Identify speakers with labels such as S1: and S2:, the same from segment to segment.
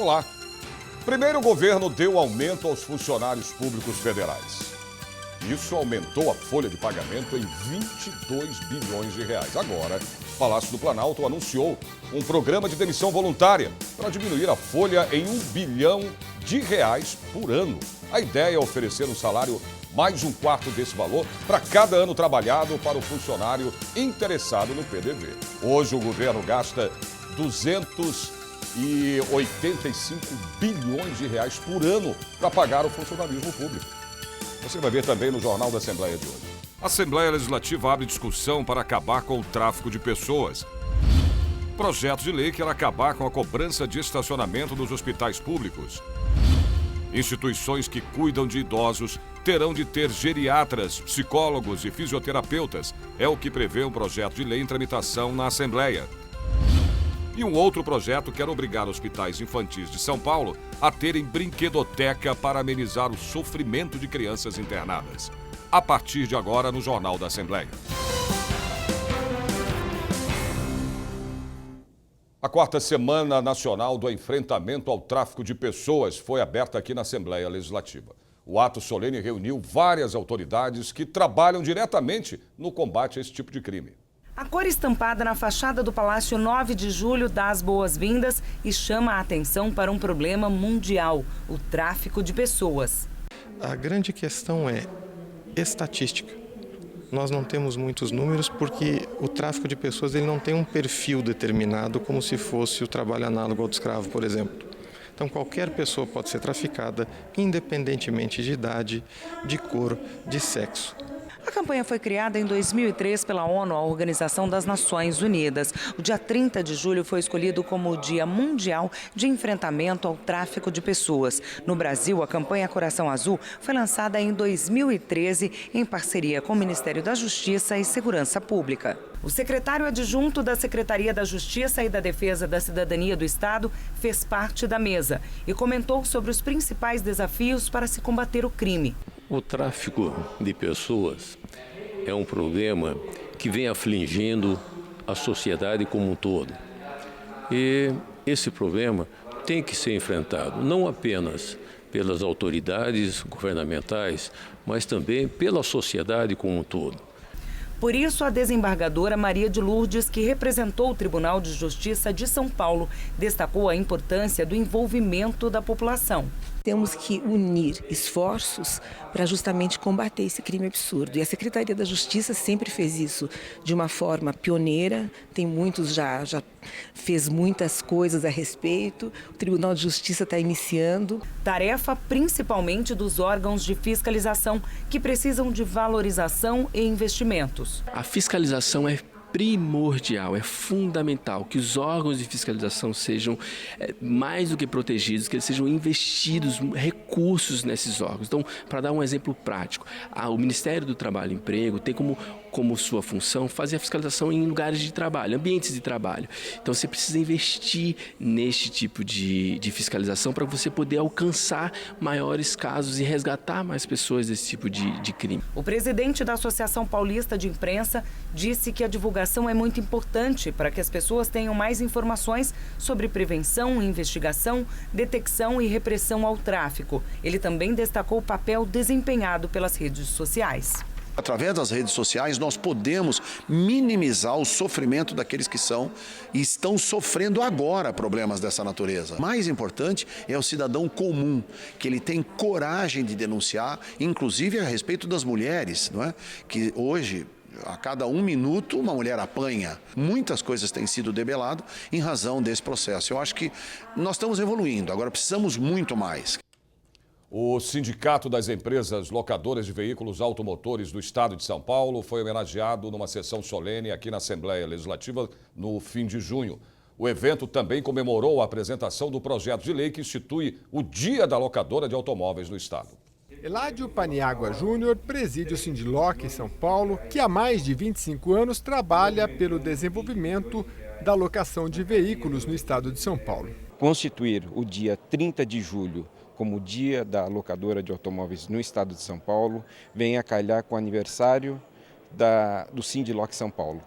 S1: Olá. Primeiro, o governo deu aumento aos funcionários públicos federais. Isso aumentou a folha de pagamento em 22 bilhões de reais. Agora, o Palácio do Planalto anunciou um programa de demissão voluntária para diminuir a folha em 1 bilhão de reais por ano. A ideia é oferecer um salário mais um quarto desse valor para cada ano trabalhado para o funcionário interessado no PDV. Hoje, o governo gasta 285 bilhões de reais por ano para pagar o funcionalismo público. Você vai ver também no Jornal da Assembleia de hoje. A Assembleia Legislativa abre discussão para acabar com o tráfico de pessoas. Projeto de lei quer acabar com a cobrança de estacionamento dos hospitais públicos. Instituições que cuidam de idosos terão de ter geriatras, psicólogos e fisioterapeutas. É o que prevê um projeto de lei em tramitação na Assembleia. E um outro projeto quer obrigar hospitais infantis de São Paulo a terem brinquedoteca para amenizar o sofrimento de crianças internadas. A partir de agora, no Jornal da Assembleia. A quarta Semana Nacional do Enfrentamento ao Tráfico de Pessoas foi aberta aqui na Assembleia Legislativa. O ato solene reuniu várias autoridades que trabalham diretamente no combate a esse tipo de crime.
S2: A cor estampada na fachada do Palácio 9 de Julho dá as boas-vindas e chama a atenção para um problema mundial, o tráfico de pessoas.
S3: A grande questão é estatística. Nós não temos muitos números porque o tráfico de pessoas ele não tem um perfil determinado como se fosse o trabalho análogo ao do escravo, por exemplo. Então qualquer pessoa pode ser traficada, independentemente de idade, de cor, de sexo.
S2: A campanha foi criada em 2003 pela ONU, a Organização das Nações Unidas. O dia 30 de julho foi escolhido como o Dia Mundial de Enfrentamento ao Tráfico de Pessoas. No Brasil, a campanha Coração Azul foi lançada em 2013 em parceria com o Ministério da Justiça e Segurança Pública. O secretário adjunto da Secretaria da Justiça e da Defesa da Cidadania do Estado fez parte da mesa e comentou sobre os principais desafios para se combater o crime.
S4: O tráfico de pessoas é um problema que vem afligindo a sociedade como um todo. E esse problema tem que ser enfrentado não apenas pelas autoridades governamentais, mas também pela sociedade como um todo.
S2: Por isso, a desembargadora Maria de Lourdes, que representou o Tribunal de Justiça de São Paulo, destacou a importância do envolvimento da população.
S5: Temos que unir esforços para justamente combater esse crime absurdo. E a Secretaria da Justiça sempre fez isso de uma forma pioneira, tem muitos já fez muitas coisas a respeito, o Tribunal de Justiça está iniciando.
S2: Tarefa principalmente dos órgãos de fiscalização, que precisam de valorização e investimentos.
S6: A fiscalização é primordial, é fundamental que os órgãos de fiscalização sejam mais do que protegidos, que eles sejam investidos recursos nesses órgãos. Então, para dar um exemplo prático, o Ministério do Trabalho e Emprego tem como sua função fazer a fiscalização em lugares de trabalho, ambientes de trabalho. Então, você precisa investir neste tipo de fiscalização para você poder alcançar maiores casos e resgatar mais pessoas desse tipo de crime.
S2: O presidente da Associação Paulista de Imprensa disse que a divulgação é muito importante para que as pessoas tenham mais informações sobre prevenção, investigação, detecção e repressão ao tráfico. Ele também destacou o papel desempenhado pelas redes sociais.
S7: Através das redes sociais, nós podemos minimizar o sofrimento daqueles que são e estão sofrendo agora problemas dessa natureza. O mais importante é o cidadão comum, que ele tem coragem de denunciar, inclusive a respeito das mulheres, não é? Que hoje, a cada 1 minuto, uma mulher apanha. Muitas coisas têm sido debeladas em razão desse processo. Eu acho que nós estamos evoluindo, agora precisamos muito mais.
S1: O Sindicato das Empresas Locadoras de Veículos Automotores do Estado de São Paulo foi homenageado numa sessão solene aqui na Assembleia Legislativa no fim de junho. O evento também comemorou a apresentação do projeto de lei que institui o Dia da Locadora de Automóveis no Estado.
S8: Eládio Paniagua Júnior preside o Sindiloc em São Paulo, que há mais de 25 anos trabalha pelo desenvolvimento da locação de veículos no estado de São Paulo.
S9: Constituir o dia 30 de julho como o Dia da Locadora de Automóveis no estado de São Paulo vem a calhar com o aniversário do Sindiloc São Paulo.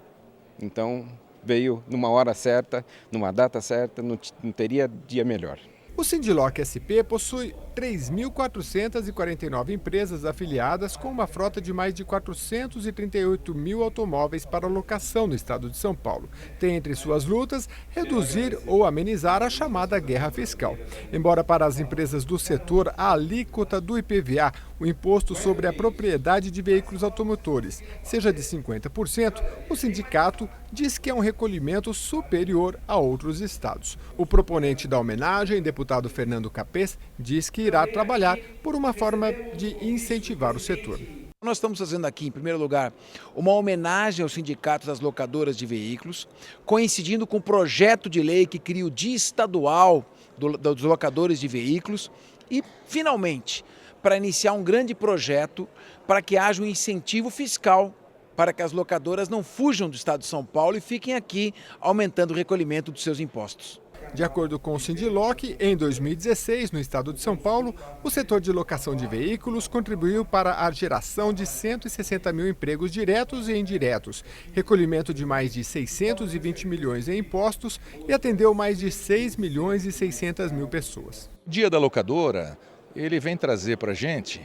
S9: Então, veio numa hora certa, numa data certa, não teria dia melhor.
S8: O Sindiloc SP possui 3.449 empresas afiliadas com uma frota de mais de 438 mil automóveis para locação no estado de São Paulo. Tem entre suas lutas reduzir ou amenizar a chamada guerra fiscal. Embora para as empresas do setor a alíquota do IPVA, o imposto sobre a propriedade de veículos automotores, seja de 50%, o sindicato diz que é um recolhimento superior a outros estados. O proponente da homenagem, deputado Fernando Capês, diz que irá trabalhar por uma forma de incentivar o setor.
S10: Nós estamos fazendo aqui, em primeiro lugar, uma homenagem aos sindicatos das locadoras de veículos, coincidindo com o projeto de lei que cria o Dia Estadual dos Locadores de Veículos e, finalmente, para iniciar um grande projeto para que haja um incentivo fiscal para que as locadoras não fujam do estado de São Paulo e fiquem aqui aumentando o recolhimento dos seus impostos.
S8: De acordo com o Sindiloc, em 2016, no estado de São Paulo, o setor de locação de veículos contribuiu para a geração de 160 mil empregos diretos e indiretos, recolhimento de mais de 620 milhões em impostos e atendeu mais de 6 milhões e 600 mil pessoas.
S11: Dia da Locadora, ele vem trazer para a gente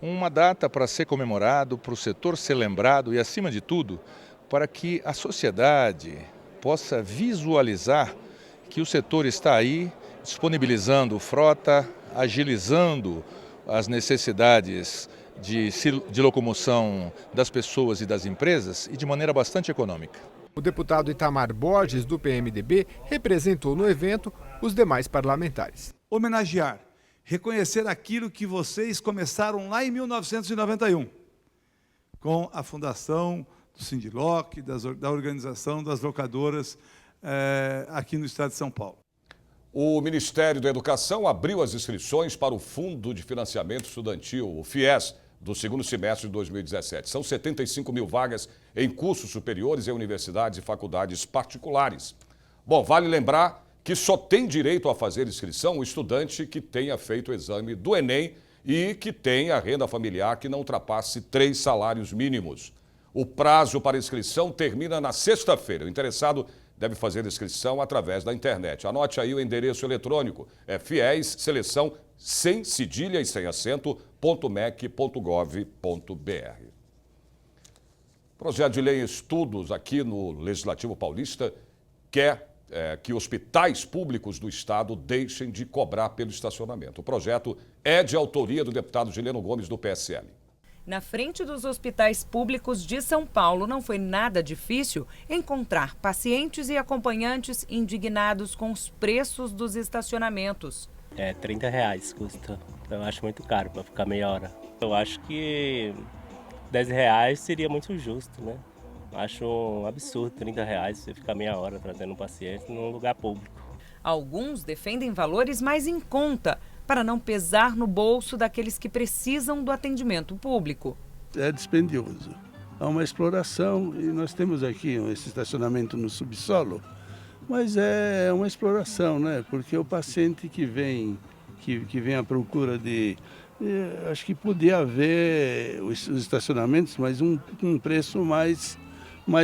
S11: uma data para ser comemorado, para o setor ser lembrado e, acima de tudo, para que a sociedade possa visualizar que o setor está aí disponibilizando frota, agilizando as necessidades de locomoção das pessoas e das empresas e de maneira bastante econômica.
S8: O deputado Itamar Borges, do PMDB, representou no evento os demais parlamentares.
S12: Homenagear, reconhecer aquilo que vocês começaram lá em 1991, com a fundação do Sindiloc, da organização das locadoras aqui no estado de São Paulo.
S1: O Ministério da Educação abriu as inscrições para o Fundo de Financiamento Estudantil, o FIES, do segundo semestre de 2017. São 75 mil vagas em cursos superiores em universidades e faculdades particulares. Bom, vale lembrar que só tem direito a fazer inscrição o estudante que tenha feito o exame do Enem e que tenha renda familiar que não ultrapasse 3 salários mínimos. O prazo para inscrição termina na sexta-feira. O interessado deve fazer inscrição através da internet. Anote aí o endereço eletrônico, é FIES Seleção sem cedilha e sem acento, .mec.gov.br. Projeto de lei em estudos aqui no Legislativo Paulista quer que hospitais públicos do estado deixem de cobrar pelo estacionamento. O projeto é de autoria do deputado Gileno Gomes, do PSL.
S2: Na frente dos hospitais públicos de São Paulo, não foi nada difícil encontrar pacientes e acompanhantes indignados com os preços dos estacionamentos.
S13: R$30 custa. Eu acho muito caro para ficar meia hora. Eu acho que R$10 seria muito justo, né? Acho um absurdo R$30 você ficar meia hora tratando um paciente num lugar público.
S2: Alguns defendem valores mais em conta, para não pesar no bolso daqueles que precisam do atendimento público.
S14: É dispendioso, há uma exploração e nós temos aqui esse estacionamento no subsolo, mas é uma exploração, né? Porque o paciente que vem à procura acho que podia haver os estacionamentos, mas um preço mais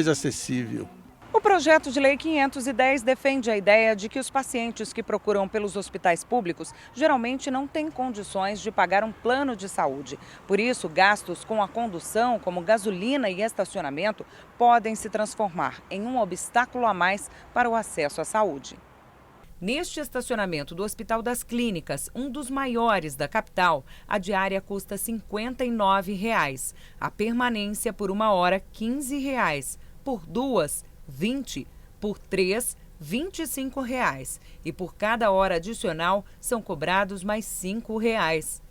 S14: acessível.
S2: O projeto de lei 510 defende a ideia de que os pacientes que procuram pelos hospitais públicos geralmente não têm condições de pagar um plano de saúde. Por isso, gastos com a condução, como gasolina e estacionamento, podem se transformar em um obstáculo a mais para o acesso à saúde. Neste estacionamento do Hospital das Clínicas, um dos maiores da capital, a diária custa R$ 59,00. A permanência por 1 hora, R$ 15,00. Por 2, 20, por 3, R$ 25,00 e por cada hora adicional são cobrados mais R$ 5,00.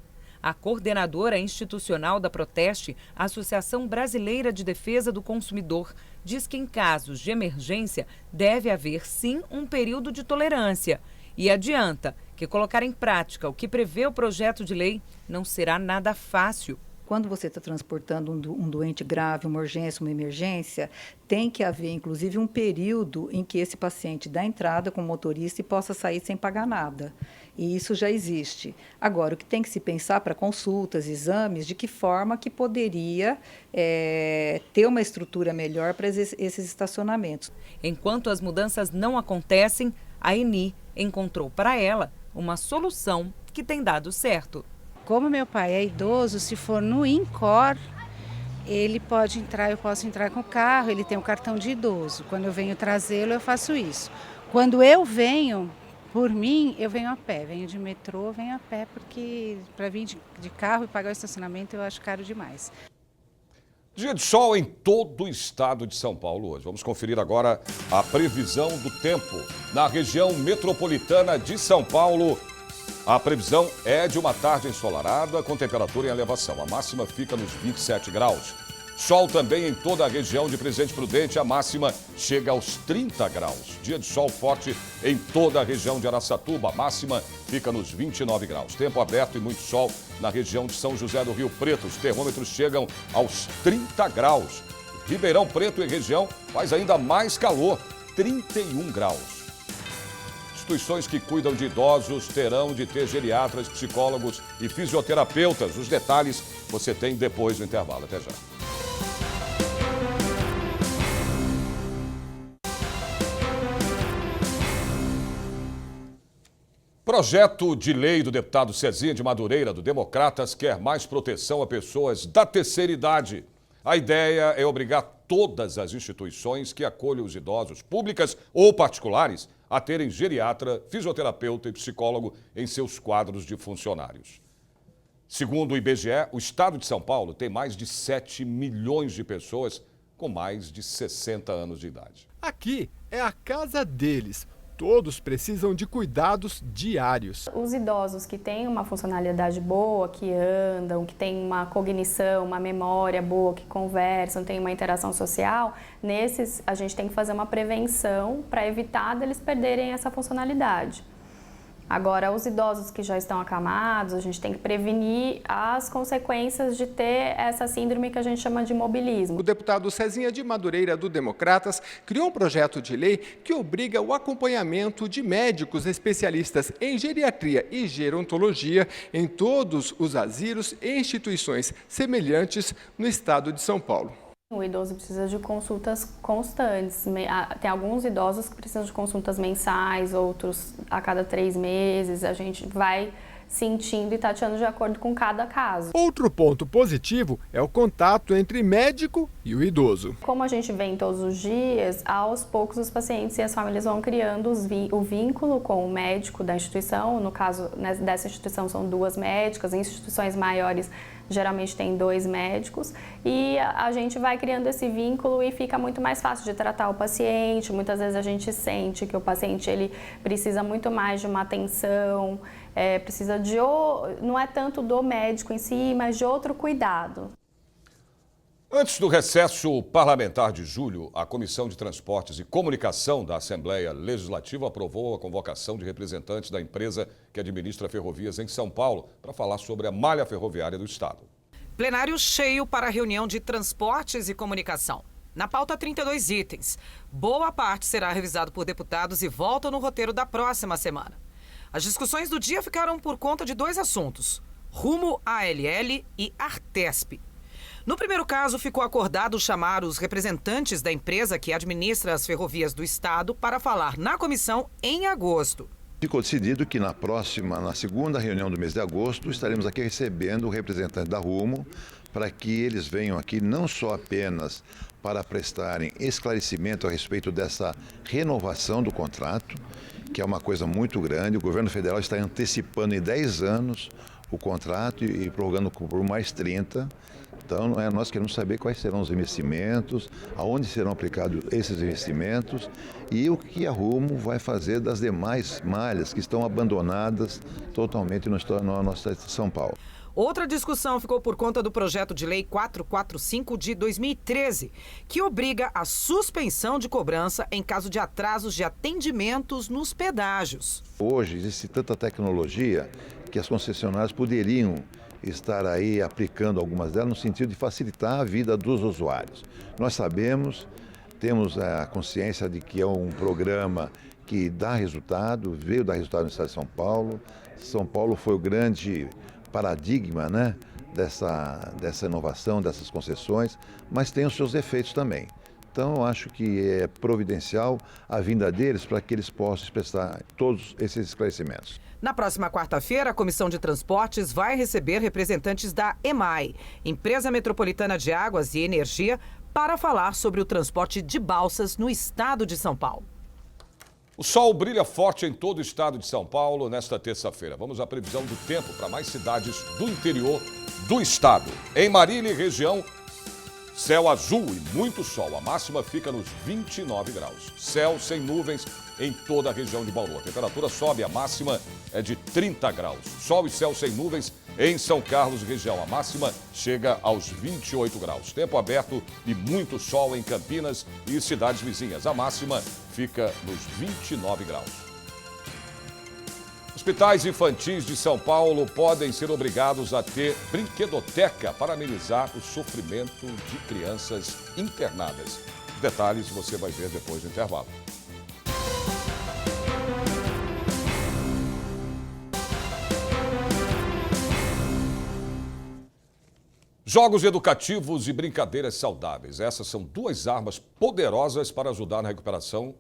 S2: A coordenadora institucional da Proteste, a Associação Brasileira de Defesa do Consumidor, diz que em casos de emergência deve haver sim um período de tolerância e adianta que colocar em prática o que prevê o projeto de lei não será nada fácil.
S15: Quando você está transportando um doente grave, uma urgência, uma emergência, tem que haver, inclusive, um período em que esse paciente dá entrada com o motorista e possa sair sem pagar nada. E isso já existe. Agora, o que tem que se pensar para consultas, exames, de que forma que poderia ter uma estrutura melhor para esses estacionamentos.
S2: Enquanto as mudanças não acontecem, a ENI encontrou para ela
S16: uma solução que tem dado certo.
S17: Como meu pai é idoso, se for no INCOR, ele pode entrar, eu posso entrar com o carro, ele tem o cartão de idoso. Quando eu venho trazê-lo, eu faço isso. Quando eu venho, por mim, eu venho a pé. Venho de metrô, venho a pé, porque para vir de carro e pagar o estacionamento eu acho caro demais.
S1: Dia de sol em todo o estado de São Paulo hoje. Vamos conferir agora a previsão do tempo na região metropolitana de São Paulo. A previsão é de uma tarde ensolarada com temperatura em elevação. A máxima fica nos 27 graus. Sol também em toda a região de Presidente Prudente. A máxima chega aos 30 graus. Dia de sol forte em toda a região de Araçatuba. A máxima fica nos 29 graus. Tempo aberto e muito sol na região de São José do Rio Preto. Os termômetros chegam aos 30 graus. Ribeirão Preto e região faz ainda mais calor, 31 graus. Instituições que cuidam de idosos terão de ter geriatras, psicólogos e fisioterapeutas. Os detalhes você tem depois do intervalo. Até já. Projeto de lei do deputado Cezinha de Madureira, do Democratas, quer mais proteção a pessoas da terceira idade. A ideia é obrigar todas as instituições que acolhem os idosos, públicas ou particulares, a terem geriatra, fisioterapeuta e psicólogo em seus quadros de funcionários. Segundo o IBGE, o estado de São Paulo tem mais de 7 milhões de pessoas com mais de 60 anos de idade.
S8: Aqui é a casa deles. Todos precisam de cuidados diários.
S18: Os idosos que têm uma funcionalidade boa, que andam, que têm uma cognição, uma memória boa, que conversam, têm uma interação social, nesses a gente tem que fazer uma prevenção para evitar deles perderem essa funcionalidade. Agora, os idosos que já estão acamados, a gente tem que prevenir as consequências de ter essa síndrome que a gente chama de imobilismo.
S8: O deputado Cezinha de Madureira, do Democratas, criou um projeto de lei que obriga o acompanhamento de médicos especialistas em geriatria e gerontologia em todos os asilos e instituições semelhantes no estado de São Paulo.
S18: O idoso precisa de consultas constantes. Tem alguns idosos que precisam de consultas mensais, outros a cada 3 meses. A gente vai sentindo e tateando de acordo com cada caso.
S8: Outro ponto positivo é o contato entre médico e o idoso.
S18: Como a gente vem todos os dias, aos poucos os pacientes e as famílias vão criando o vínculo com o médico da instituição. No caso dessa instituição são 2 médicas, em instituições maiores geralmente tem 2 médicos e a gente vai criando esse vínculo e fica muito mais fácil de tratar o paciente. Muitas vezes a gente sente que o paciente ele precisa muito mais de uma atenção, precisa de não é tanto do médico em si, mas de outro cuidado.
S1: Antes do recesso parlamentar de julho, a Comissão de Transportes e Comunicação da Assembleia Legislativa aprovou a convocação de representantes da empresa que administra ferrovias em São Paulo para falar sobre a malha ferroviária do estado.
S19: Plenário cheio para a reunião de Transportes e Comunicação. Na pauta, 32 itens. Boa parte será revisado por deputados e volta no roteiro da próxima semana. As discussões do dia ficaram por conta de 2 assuntos: Rumo ALL e Artesp. No primeiro caso, ficou acordado chamar os representantes da empresa que administra as ferrovias do estado para falar na comissão em agosto.
S20: Ficou decidido que na segunda reunião do mês de agosto, estaremos aqui recebendo o representante da Rumo para que eles venham aqui não só apenas para prestarem esclarecimento a respeito dessa renovação do contrato, que é uma coisa muito grande. O governo federal está antecipando em 10 anos o contrato e prorrogando por mais 30. Então, nós queremos saber quais serão os investimentos, aonde serão aplicados esses investimentos e o que a Rumo vai fazer das demais malhas que estão abandonadas totalmente no nosso estado de São Paulo.
S19: Outra discussão ficou por conta do projeto de lei 445 de 2013, que obriga a suspensão de cobrança em caso de atrasos de atendimentos nos pedágios.
S20: Hoje existe tanta tecnologia que as concessionárias poderiam estar aí aplicando algumas delas no sentido de facilitar a vida dos usuários. Nós sabemos, temos a consciência de que é um programa que dá resultado, veio dar resultado no estado de São Paulo. São Paulo foi o grande paradigma, né, dessa inovação, dessas concessões, mas tem os seus efeitos também. Então, eu acho que é providencial a vinda deles para que eles possam expressar todos esses esclarecimentos.
S19: Na próxima quarta-feira, a Comissão de Transportes vai receber representantes da EMAI, Empresa Metropolitana de Águas e Energia, para falar sobre o transporte de balsas no estado de São Paulo.
S1: O sol brilha forte em todo o estado de São Paulo nesta terça-feira. Vamos à previsão do tempo para mais cidades do interior do estado. Em Marília e região, céu azul e muito sol. A máxima fica nos 29 graus. Céu sem nuvens em toda a região de Bauru. A temperatura sobe, a máxima é de 30 graus. Sol e céu sem nuvens em São Carlos, região. A máxima chega aos 28 graus. Tempo aberto e muito sol em Campinas e cidades vizinhas. A máxima fica nos 29 graus. Hospitais infantis de São Paulo podem ser obrigados a ter brinquedoteca para amenizar o sofrimento de crianças internadas. Detalhes você vai ver depois do intervalo. Jogos educativos e brincadeiras saudáveis. Essas são duas armas poderosas para ajudar na recuperação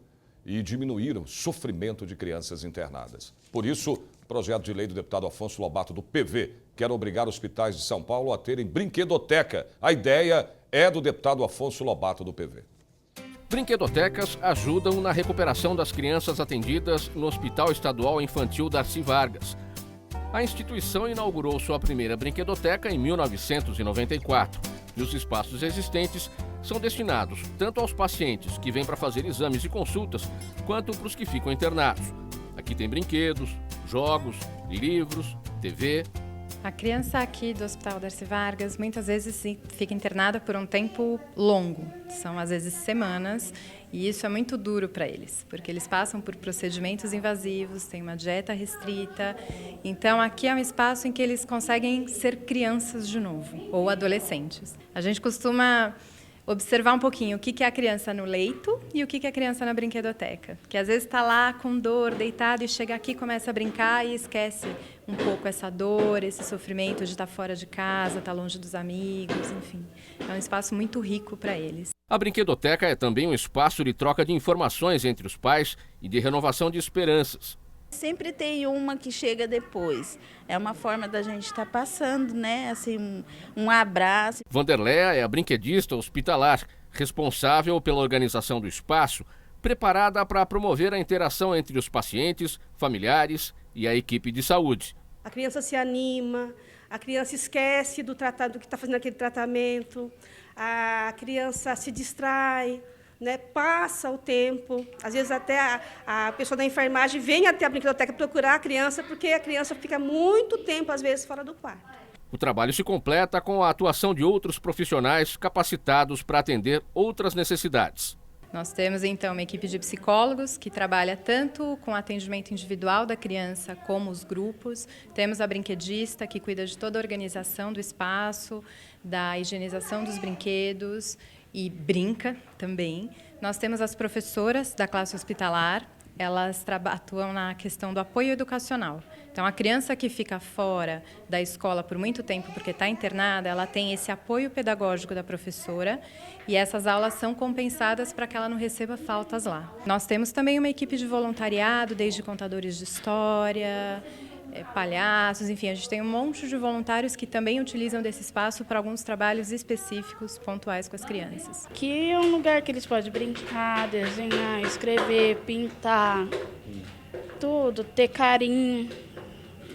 S1: e diminuir o sofrimento de crianças internadas. Por isso, o projeto de lei do deputado Afonso Lobato, do PV, quer obrigar hospitais de São Paulo a terem brinquedoteca. A ideia é do deputado Afonso Lobato, do PV.
S21: Brinquedotecas ajudam na recuperação das crianças atendidas no Hospital Estadual Infantil Darcy Vargas. A instituição inaugurou sua primeira brinquedoteca em 1994 e os espaços existentes são destinados tanto aos pacientes que vêm para fazer exames e consultas, quanto para os que ficam internados. Aqui tem brinquedos, jogos, livros, TV.
S22: A criança aqui do Hospital Darcy Vargas muitas vezes fica internada por um tempo longo, são às vezes semanas, e isso é muito duro para eles, porque eles passam por procedimentos invasivos, têm uma dieta restrita, então aqui é um espaço em que eles conseguem ser crianças de novo, ou adolescentes. A gente costuma observar um pouquinho o que é a criança no leito e o que é a criança na brinquedoteca. Que às vezes está lá com dor, deitado, e chega aqui, começa a brincar e esquece um pouco essa dor, esse sofrimento de estar fora de casa, estar longe dos amigos, enfim. É um espaço muito rico para eles.
S21: A brinquedoteca é também um espaço de troca de informações entre os pais e de renovação de esperanças.
S23: Sempre tem uma que chega depois. É uma forma da gente estar passando, né? Assim, um abraço.
S21: Vanderléa é a brinquedista hospitalar, responsável pela organização do espaço, preparada para promover a interação entre os pacientes, familiares e a equipe de saúde.
S24: A criança se anima, a criança esquece do que está fazendo aquele tratamento, a criança se distrai. Né, passa o tempo, às vezes até a pessoa da enfermagem vem até a brinquedoteca procurar a criança, porque a criança fica muito tempo, às vezes, fora do quarto.
S21: O trabalho se completa com a atuação de outros profissionais capacitados para atender outras necessidades.
S22: Nós temos, então, uma equipe de psicólogos que trabalha tanto com o atendimento individual da criança como os grupos. Temos a brinquedista, que cuida de toda a organização do espaço, da higienização dos brinquedos e brinca também. Nós temos as professoras da classe hospitalar, elas atuam na questão do apoio educacional. Então, a criança que fica fora da escola por muito tempo porque está internada, ela tem esse apoio pedagógico da professora e essas aulas são compensadas para que ela não receba faltas lá. Nós temos também uma equipe de voluntariado, desde contadores de história, palhaços, enfim, a gente tem um monte de voluntários que também utilizam desse espaço para alguns trabalhos específicos, pontuais com as crianças.
S23: Aqui é um lugar que eles podem brincar, desenhar, escrever, pintar, tudo, ter carinho.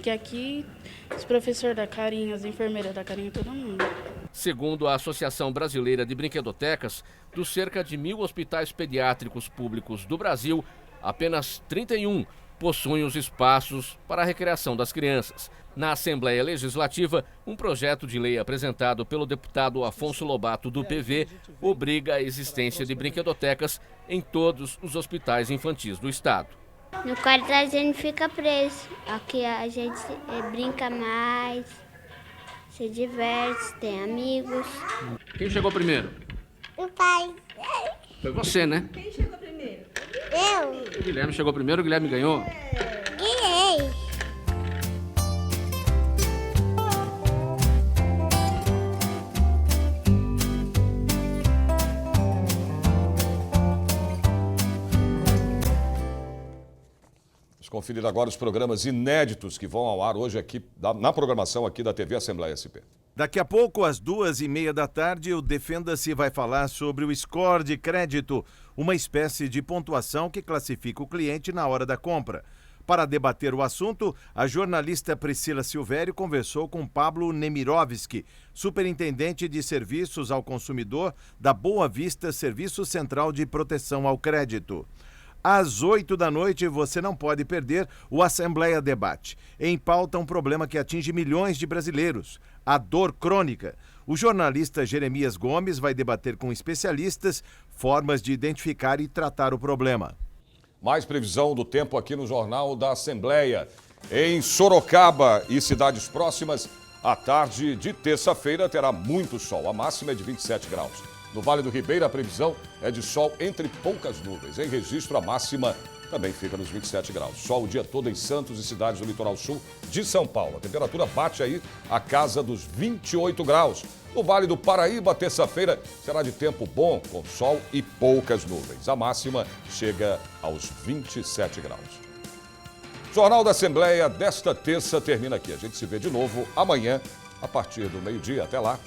S23: Que aqui os professores da carinho, as enfermeiras da carinho, todo mundo.
S21: Segundo a Associação Brasileira de Brinquedotecas, dos cerca de 1.000 hospitais pediátricos públicos do Brasil, apenas 31 possuem os espaços para a recreação das crianças. Na Assembleia Legislativa, um projeto de lei apresentado pelo deputado Afonso Lobato, do PV, obriga a existência de brinquedotecas em todos os hospitais infantis do estado.
S25: No quarto a gente fica preso, aqui a gente brinca mais, se diverte, tem amigos.
S21: Quem chegou primeiro?
S25: O pai.
S21: Foi você, né?
S25: Quem chegou primeiro? Eu.
S21: O Guilherme chegou primeiro, o Guilherme ganhou.
S25: Ganhei.
S1: Vamos conferir agora os programas inéditos que vão ao ar hoje aqui na programação aqui da TV Assembleia SP.
S3: Daqui a pouco, às 2h30 da tarde, o Defenda-se vai falar sobre o score de crédito, uma espécie de pontuação que classifica o cliente na hora da compra. Para debater o assunto, a jornalista Priscila Silvério conversou com Pablo Nemirovski, superintendente de serviços ao consumidor da Boa Vista Serviço Central de Proteção ao Crédito. Às 8 da noite, você não pode perder o Assembleia Debate. Em pauta, um problema que atinge milhões de brasileiros, a dor crônica. O jornalista Jeremias Gomes vai debater com especialistas formas de identificar e tratar o problema.
S1: Mais previsão do tempo aqui no Jornal da Assembleia. Em Sorocaba e cidades próximas, a tarde de terça-feira terá muito sol. A máxima é de 27 graus. No Vale do Ribeira, a previsão é de sol entre poucas nuvens. Em Registro, a máxima também fica nos 27 graus. Sol o dia todo em Santos e cidades do litoral sul de São Paulo. A temperatura bate aí a casa dos 28 graus. No Vale do Paraíba, terça-feira, será de tempo bom, com sol e poucas nuvens. A máxima chega aos 27 graus. Jornal da Assembleia desta terça termina aqui. A gente se vê de novo amanhã, a partir do meio-dia. Até lá.